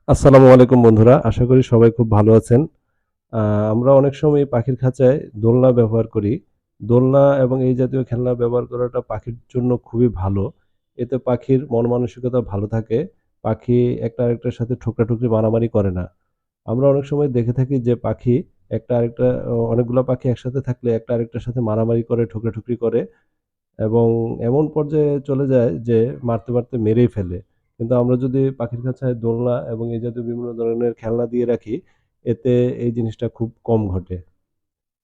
আসসালামু আলাইকুম বন্ধুরা, আশা করি সবাই খুব ভালো আছেন। আমরা অনেক সময় পাখির খাঁচায় দোলনা ব্যবহার করি। দোলনা এবং এই জাতীয় খেলনা ব্যবহার করাটা পাখির জন্য খুবই ভালো। এতে পাখির মন মানসিকতা ভালো থাকে। পাখি একটা আরেকটার সাথে ঠোকরাঠুকরি মারামারি করে না। আমরা অনেক সময় দেখে থাকি যে পাখি একটা আরেকটা অনেকগুলা পাখি একসাথে থাকলে একটা আরেকটার সাথে মারামারি করে, ঠোকরাঠুকরি করে এবং এমন পর্যায়ে চলে যায় যে মারতে, মারতে মেরেই ফেলে। কিন্তু আমরা যদি পাখির খাঁচায় দোলনা এবং এই জাতীয় বিভিন্ন ধরনের খেলনা দিয়ে রাখি, এতে এই জিনিসটা খুব কম ঘটে।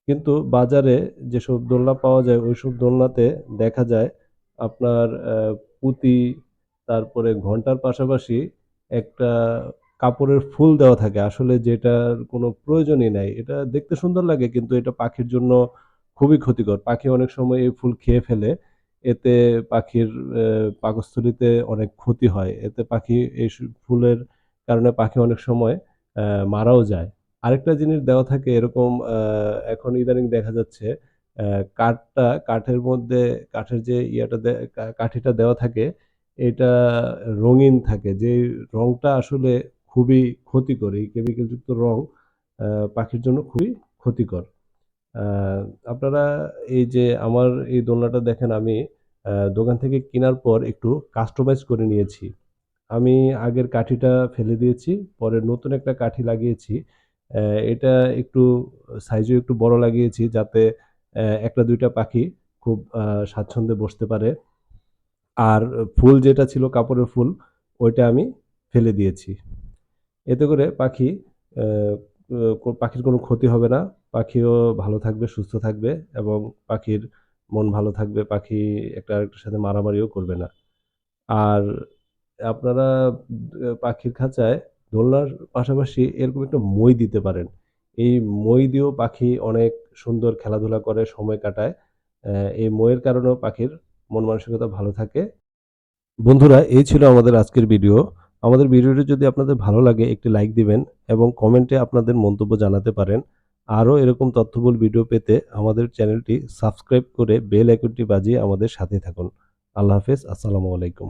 কিন্তু বাজারে যেসব দোলনা পাওয়া যায়, ওইসব দোলনাতে দেখা যায় আপনার পুঁতি, তারপরে ঘন্টার পাশাপাশি একটা কাপড়ের ফুল দেওয়া থাকে। আসলে যেটার কোনো প্রয়োজনই নাই। এটা দেখতে সুন্দর লাগে কিন্তু এটা পাখির জন্য খুবই ক্ষতিকর। পাখি অনেক সময় এই ফুল খেয়ে ফেলে। এতে পাখির পাকস্থলীতে অনেক ক্ষতি হয়। এতে পাখি এই ফুলের কারণে পাখি অনেক সময় মারাও যায়। আরেকটা জিনিস দেওয়া থাকে এরকম এখন ইদানিং দেখা যাচ্ছে কাঠের মধ্যে কাঠের যে ইয়াটা কাঠিটা দেওয়া থাকে এটা রঙিন থাকে। যে রংটা আসলে খুবই ক্ষতিকর। এই কেমিক্যাল যুক্ত রং পাখির জন্য খুবই ক্ষতিকর। আ আপনারা এই যে আমার এই দোলনাটা দেখেন আমি দোকান থেকে কেনার পর একটু কাস্টমাইজ করে নিয়েছি। আমি আগের কাঠিটা ফেলে দিয়েছি। পরে নতুন একটা কাঠি লাগিয়েছি। অ্যা এটা একটু সাইজেও একটু বড় লাগিয়েছি যাতে ১ টা ২ টা পাখি খুব স্বাচ্ছন্দ্যে বসতে পারে। আর ফুল যেটা ছিল কাপড়ের ফুল, ওইটা আমি ফেলে দিয়েছি। এতে করে পাখি অ্যা পাখির কোনো ক্ষতি হবে না। পাখিও ভালো থাকবে, সুস্থ থাকবে এবং পাখির মন ভালো থাকবে। পাখি একটা আরেকটার সাথে মারামারিও করবে না। আর আপনারা পাখির খাঁচায় দোলনার পাশাপাশি এরকম একটা মই দিতে পারেন। এই মই দিয়েও পাখি অনেক সুন্দর খেলাধুলা করে, সময় কাটায়। এই মইয়ের কারণেও পাখির মন মানসিকতা ভালো থাকে। বন্ধুরা, এই ছিল আমাদের আজকের ভিডিও। আমাদের ভিডিওটি যদি আপনাদের ভালো লাগে একটি লাইক দিবেন এবং কমেন্টে আপনাদের মন্তব্য জানাতে পারেন। আরও এরকম তথ্যবহুল ভিডিও পেতে আমাদের চ্যানেলটি সাবস্ক্রাইব করে বেল আইকনটি বাজিয়ে আমাদের সাথে থাকুন। আল্লাহ হাফেজ। আসসালামু আলাইকুম।